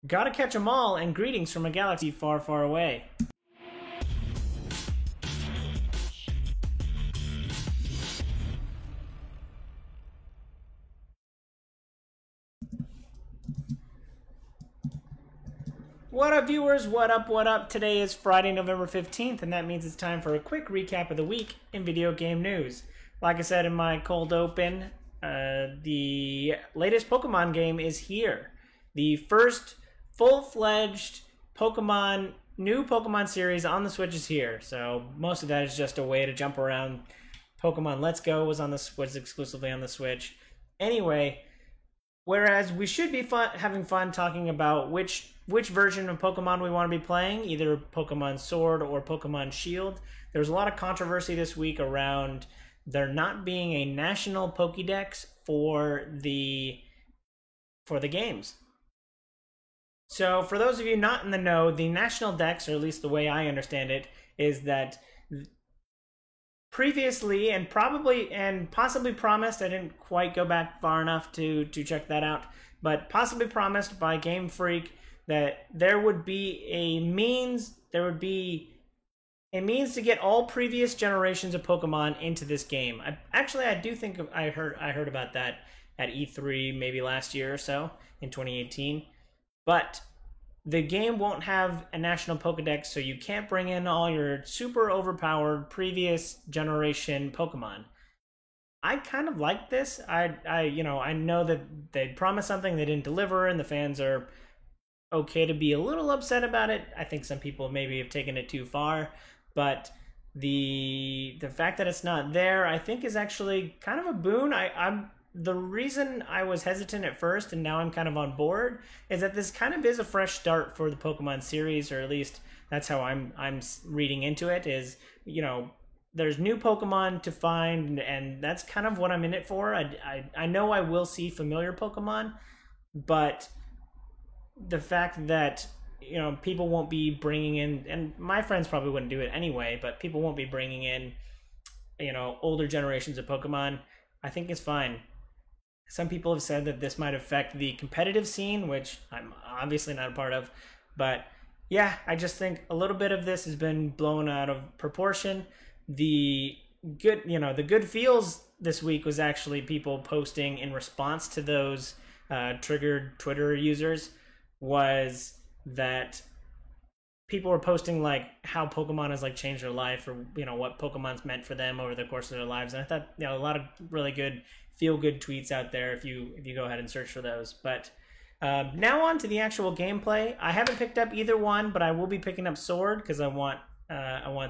Gotta catch 'em all, and greetings from a galaxy far, far away. What up, viewers? What up, what up? Today is Friday, November 15th, and that means it's time for a quick recap of the week in video game news. Like I said in my cold open, the latest Pokemon game is here. The first full-fledged new Pokemon series on the Switch is here. So most of that is just a way to jump around. Pokemon Let's Go was exclusively on the Switch. Anyway, whereas we should be having fun talking about which version of Pokemon we want to be playing, either Pokemon Sword or Pokemon Shield. There was a lot of controversy this week around there not being a national Pokédex for the games. So for those of you not in the know, the national dex, or at least the way I understand it, is that previously and possibly promised, I didn't quite go back far enough to check that out, but possibly promised by Game Freak that there would be a means to get all previous generations of Pokemon into this game. I do think I heard about that at E3 maybe last year or so in 2018. But the game won't have a national Pokedex, so you can't bring in all your super overpowered previous generation Pokemon. I kind of like this. I know that they promised something they didn't deliver, and the fans are okay to be a little upset about it. I think some people maybe have taken it too far, but the fact that it's not there, I think, is actually kind of a boon. The reason I was hesitant at first, and now I'm kind of on board, is that this kind of is a fresh start for the Pokemon series, or at least that's how I'm reading into it. Is, there's new Pokemon to find, and that's kind of what I'm in it for. I know I will see familiar Pokemon, but the fact that people won't be bringing in, and my friends probably wouldn't do it anyway, but people won't be bringing in older generations of Pokemon, I think is fine. Some people have said that this might affect the competitive scene, which I'm obviously not a part of, but yeah, I just think a little bit of this has been blown out of proportion. The good feels this week was actually people posting in response to those triggered Twitter users, was that people were posting like how Pokemon has like changed their life, or what Pokemon's meant for them over the course of their lives. And I thought a lot of really good feel-good tweets out there if you go ahead and search for those. But now on to the actual gameplay. I haven't picked up either one, but I will be picking up Sword because I want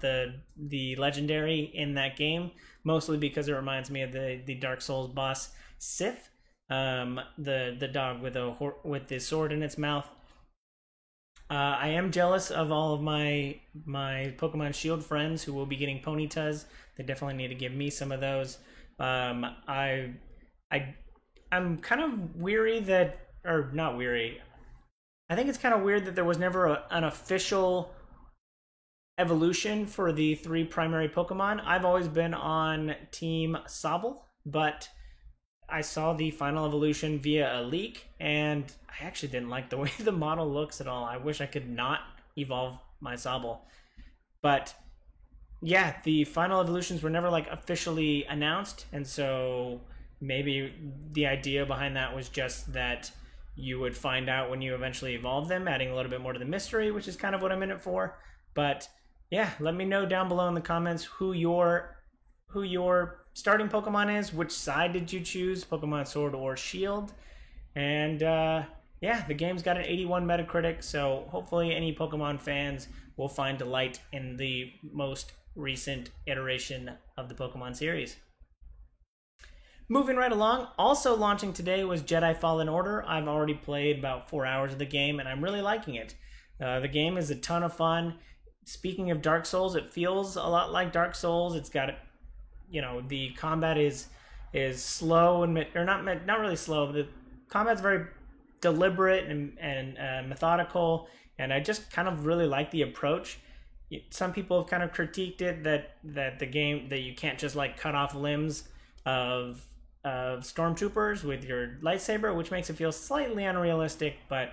the legendary in that game, mostly because it reminds me of the Dark Souls boss Sif, the dog with the sword in its mouth. I am jealous of all of my Pokemon Shield friends who will be getting Ponytas. They definitely need to give me some of those. I'm kind of weary that, or not weary. I think it's kind of weird that there was never an official evolution for the three primary Pokemon. I've always been on Team Sobble, but I saw the final evolution via a leak, and I actually didn't like the way the model looks at all. I wish I could not evolve my Sobble. But yeah, the final evolutions were never like officially announced, and so maybe the idea behind that was just that you would find out when you eventually evolve them, adding a little bit more to the mystery, which is kind of what I'm in it for. But yeah, let me know down below in the comments who your starting Pokemon is. Which side did you choose, Pokemon Sword or Shield? And yeah, the game's got an 81 Metacritic, so hopefully any Pokemon fans will find delight in the most recent iteration of the Pokemon series. Moving right along, also launching today was Jedi Fallen Order. I've already played about 4 hours of the game, and I'm really liking it. The game is a ton of fun. Speaking of Dark Souls, it feels a lot like Dark Souls. It's got, the combat is slow or not really slow. But the combat's very deliberate and methodical, and I just kind of really like the approach. Some people have kind of critiqued it that the game, that you can't just like cut off limbs of stormtroopers with your lightsaber, which makes it feel slightly unrealistic, but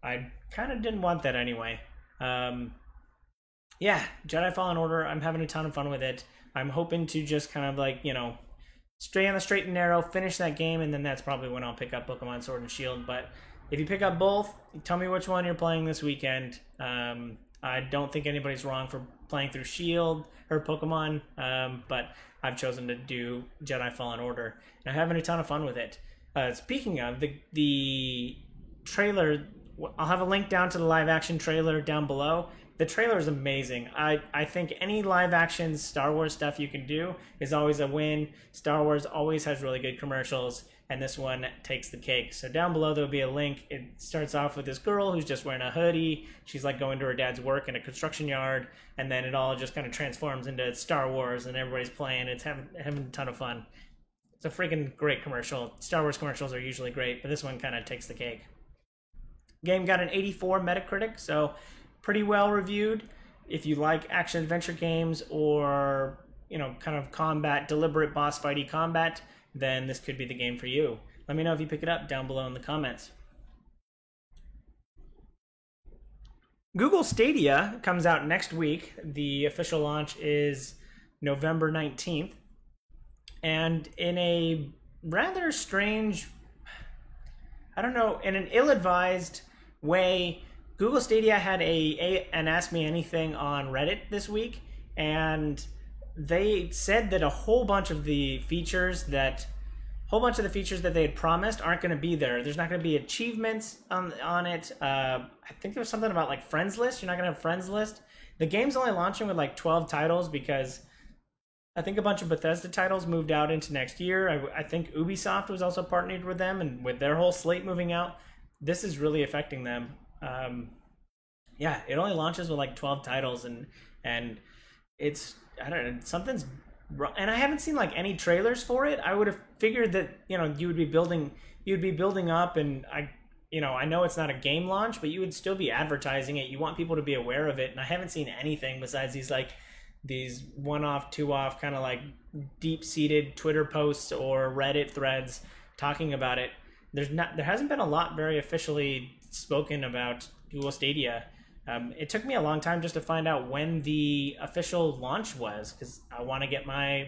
I kind of didn't want that anyway. Yeah, Jedi Fallen Order, I'm having a ton of fun with it. I'm hoping to just kind of like, stay on the straight and narrow, finish that game, and then that's probably when I'll pick up Pokemon Sword and Shield. But if you pick up both, tell me which one you're playing this weekend. I don't think anybody's wrong for playing through Shield or Pokemon, but I've chosen to do Jedi Fallen Order, and I'm having a ton of fun with it. Speaking of the trailer, I'll have a link down to the live action trailer down below. The trailer is amazing. I think any live action Star Wars stuff you can do is always a win. Star Wars always has really good commercials, and this one takes the cake. So down below there'll be a link. It starts off with this girl who's just wearing a hoodie. She's like going to her dad's work in a construction yard, and then it all just kind of transforms into Star Wars, and everybody's playing. It's having a ton of fun. It's a freaking great commercial. Star Wars commercials are usually great, but this one kind of takes the cake. Game got an 84 Metacritic, so pretty well reviewed. If you like action adventure games or kind of combat, deliberate boss fighty combat, then this could be the game for you. Let me know if you pick it up down below in the comments. Google Stadia comes out next week. The official launch is November 19th. And in a rather strange, I don't know, in an ill-advised way, Google Stadia had an Ask Me Anything on Reddit this week, and they said that a whole bunch of the features that they had promised aren't going to be there. There's not going to be achievements on it. I think there was something about like friends list. You're not going to have friends list. The game's only launching with like 12 titles because I think a bunch of Bethesda titles moved out into next year. I think Ubisoft was also partnered with them, and with their whole slate moving out, this is really affecting them. Yeah, it only launches with like 12 titles, and it's, I don't know, something's wrong. And I haven't seen like any trailers for it. I would have figured that you would be building up, and I know it's not a game launch, but you would still be advertising it. You want people to be aware of it, and I haven't seen anything besides these one-off, two-off kind of like deep-seated Twitter posts or Reddit threads talking about it. There hasn't been a lot very officially spoken about Google Stadia. It took me a long time just to find out when the official launch was, because I want to get my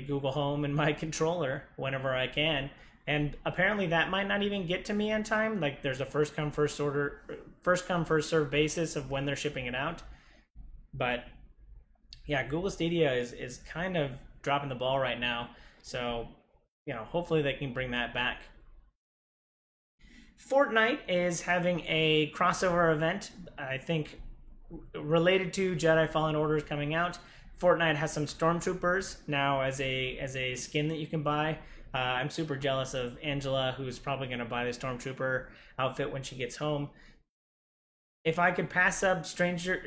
Google Home and my controller whenever I can, and apparently that might not even get to me on time. Like there's a first come first serve basis of when they're shipping it out. But yeah, Google Stadia is kind of dropping the ball right now. So hopefully they can bring that back. Fortnite is having a crossover event, I think, related to Jedi Fallen Order is coming out. Fortnite has some Stormtroopers now as a skin that you can buy. I'm super jealous of Angela, who's probably going to buy the Stormtrooper outfit when she gets home. If I could pass up Stranger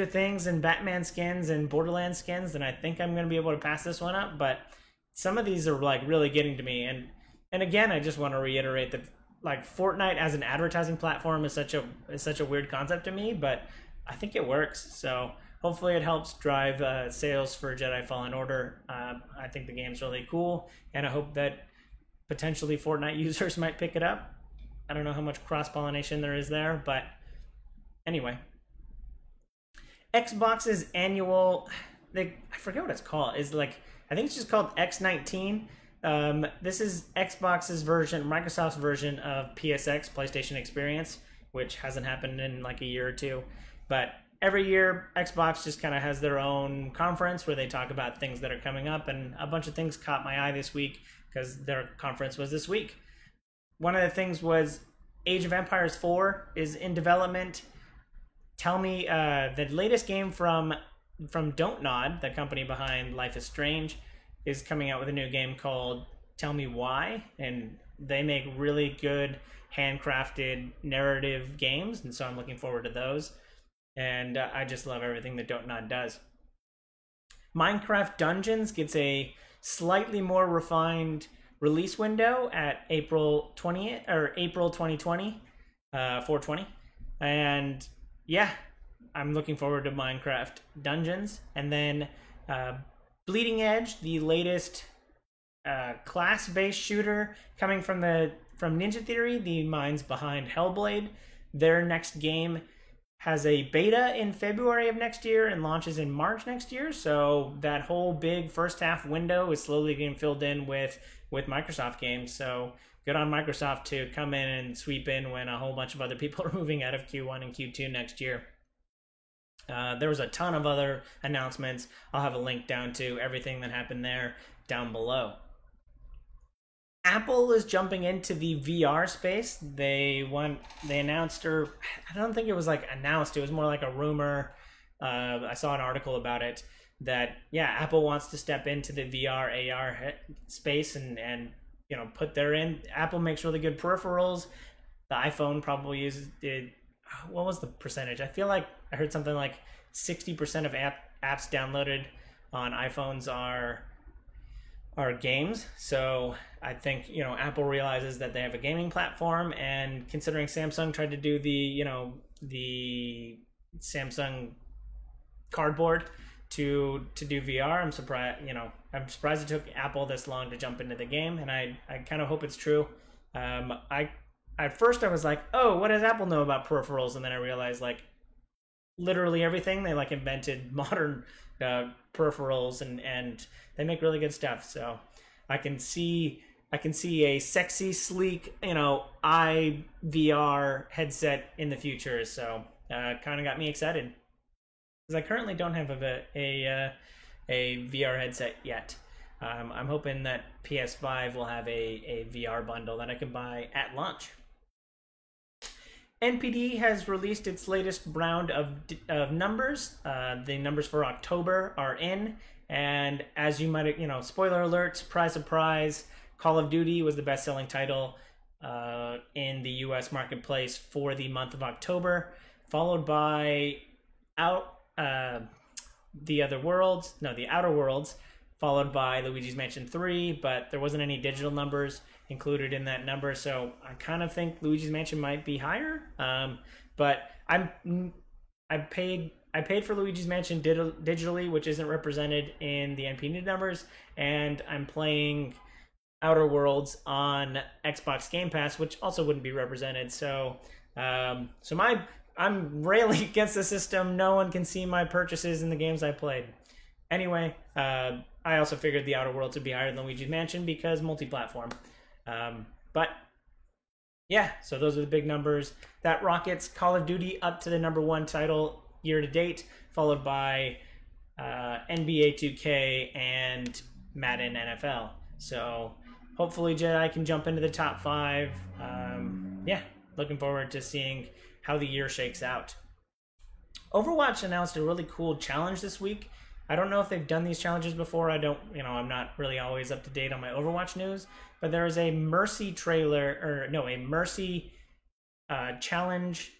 Things and Batman skins and Borderlands skins, then I think I'm going to be able to pass this one up. But some of these are like really getting to me. And again, I just want to reiterate that like Fortnite as an advertising platform is such a weird concept to me, but I think it works. So hopefully it helps drive sales for Jedi Fallen Order. I think the game's really cool, and I hope that potentially Fortnite users might pick it up. I don't know how much cross-pollination there is there, but anyway. Xbox's annual, I forget what it's called. I think it's just called X19. This is Xbox's version, Microsoft's version of PSX, PlayStation Experience, which hasn't happened in like a year or two. But every year, Xbox just kind of has their own conference where they talk about things that are coming up, and a bunch of things caught my eye this week because their conference was this week. One of the things was Age of Empires 4 is in development. Tell me, the latest game from Don't Nod, the company behind Life is Strange, is coming out with a new game called Tell Me Why, and they make really good handcrafted narrative games, and so I'm looking forward to those. And I just love everything that Don't Nod does. Minecraft Dungeons gets a slightly more refined release window at April 20th or April 2020, 420, and yeah, I'm looking forward to Minecraft Dungeons. And then Bleeding Edge, the latest class-based shooter coming from the from Ninja Theory, the minds behind Hellblade. Their next game has a beta in February of next year and launches in March next year. So that whole big first half window is slowly getting filled in with Microsoft games. So good on Microsoft to come in and sweep in when a whole bunch of other people are moving out of Q1 and Q2 next year. There was a ton of other announcements. I'll have a link down to everything that happened there down below. Apple is jumping into the VR space. They announced, or I don't think it was like announced, it was more like a rumor. I saw an article about it that, yeah, Apple wants to step into the VR, AR space and put their in. Apple makes really good peripherals. The iPhone probably uses it. What was the percentage? I feel like I heard something like 60% of apps downloaded on iPhones are games. So I think, Apple realizes that they have a gaming platform, and considering Samsung tried to do the Samsung Cardboard to do VR, I'm surprised it took Apple this long to jump into the game, and I kind of hope it's true. At first I was like, oh, what does Apple know about peripherals? And then I realized, like, literally everything. They invented modern peripherals, and they make really good stuff. So I can see a sexy, sleek, VR headset in the future. So kind of got me excited, because I currently don't have a VR headset yet. I'm hoping that PS5 will have a VR bundle that I can buy at launch. NPD has released its latest round of numbers. The numbers for October are in, and as you might, spoiler alert, surprise, surprise, Call of Duty was the best-selling title in the U.S. marketplace for the month of October, followed by The Outer Worlds, followed by Luigi's Mansion 3, but there wasn't any digital numbers included in that number, so I kind of think Luigi's Mansion might be higher. But I paid for Luigi's Mansion digitally, which isn't represented in the NPD numbers, and I'm playing Outer Worlds on Xbox Game Pass, which also wouldn't be represented. So I'm railing against the system. No one can see my purchases in the games I played. Anyway, I also figured the Outer Worlds would be higher than Luigi's Mansion because multi-platform. But yeah, so those are the big numbers. That rockets Call of Duty up to the #1 title year to date, followed by NBA 2K and Madden NFL. So hopefully Jedi can jump into the top 5. Yeah, looking forward to seeing how the year shakes out. Overwatch announced a really cool challenge this week. I don't know if they've done these challenges before. I'm not really always up to date on my Overwatch news, but there is a Mercy challenge,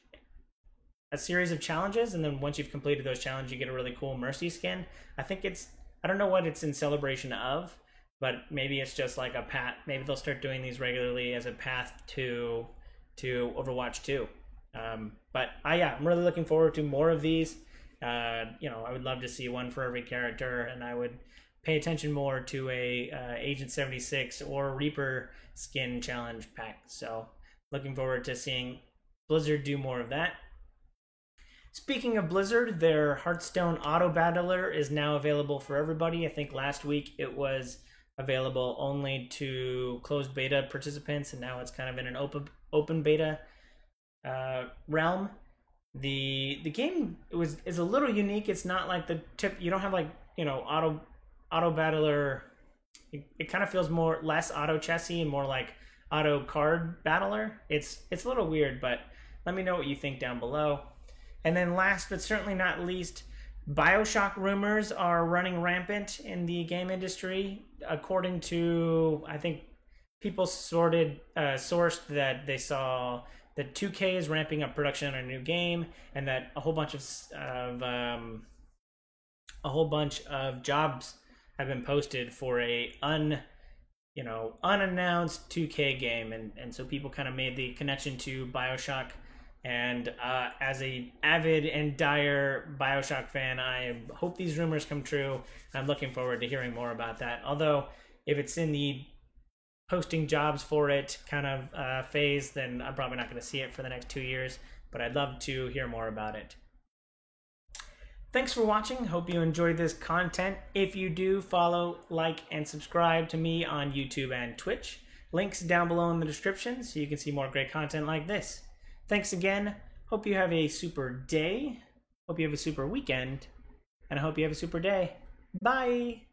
a series of challenges, and then once you've completed those challenges, you get a really cool Mercy skin. I don't know what it's in celebration of, but maybe it's just like a path. Maybe they'll start doing these regularly as a path to Overwatch 2. But I'm really looking forward to more of these. I would love to see one for every character, and I would pay attention more to a Agent 76 or Reaper skin challenge pack. So looking forward to seeing Blizzard do more of that. Speaking of Blizzard, their Hearthstone Auto Battler is now available for everybody. I think last week it was available only to closed beta participants, and now it's kind of in an open beta realm. The game is a little unique. It's not like the tip. You don't have auto battler. It kind of feels less auto chessy and more like auto card battler. It's a little weird, but let me know what you think down below. And then last but certainly not least, BioShock rumors are running rampant in the game industry. According to, I think, people sourced that they saw that 2K is ramping up production on a new game, and that a whole bunch of jobs have been posted for a unannounced 2K game, and so people kind of made the connection to BioShock. And as a avid and dire BioShock fan, I hope these rumors come true. I'm looking forward to hearing more about that. Although, if it's in the posting jobs for it kind of phase, then I'm probably not going to see it for the next 2 years, but I'd love to hear more about it. Thanks for watching. Hope you enjoyed this content. If you do, follow, like, and subscribe to me on YouTube and Twitch. Links down below in the description so you can see more great content like this. Thanks again. Hope you have a super day. Hope you have a super weekend. And I hope you have a super day. Bye!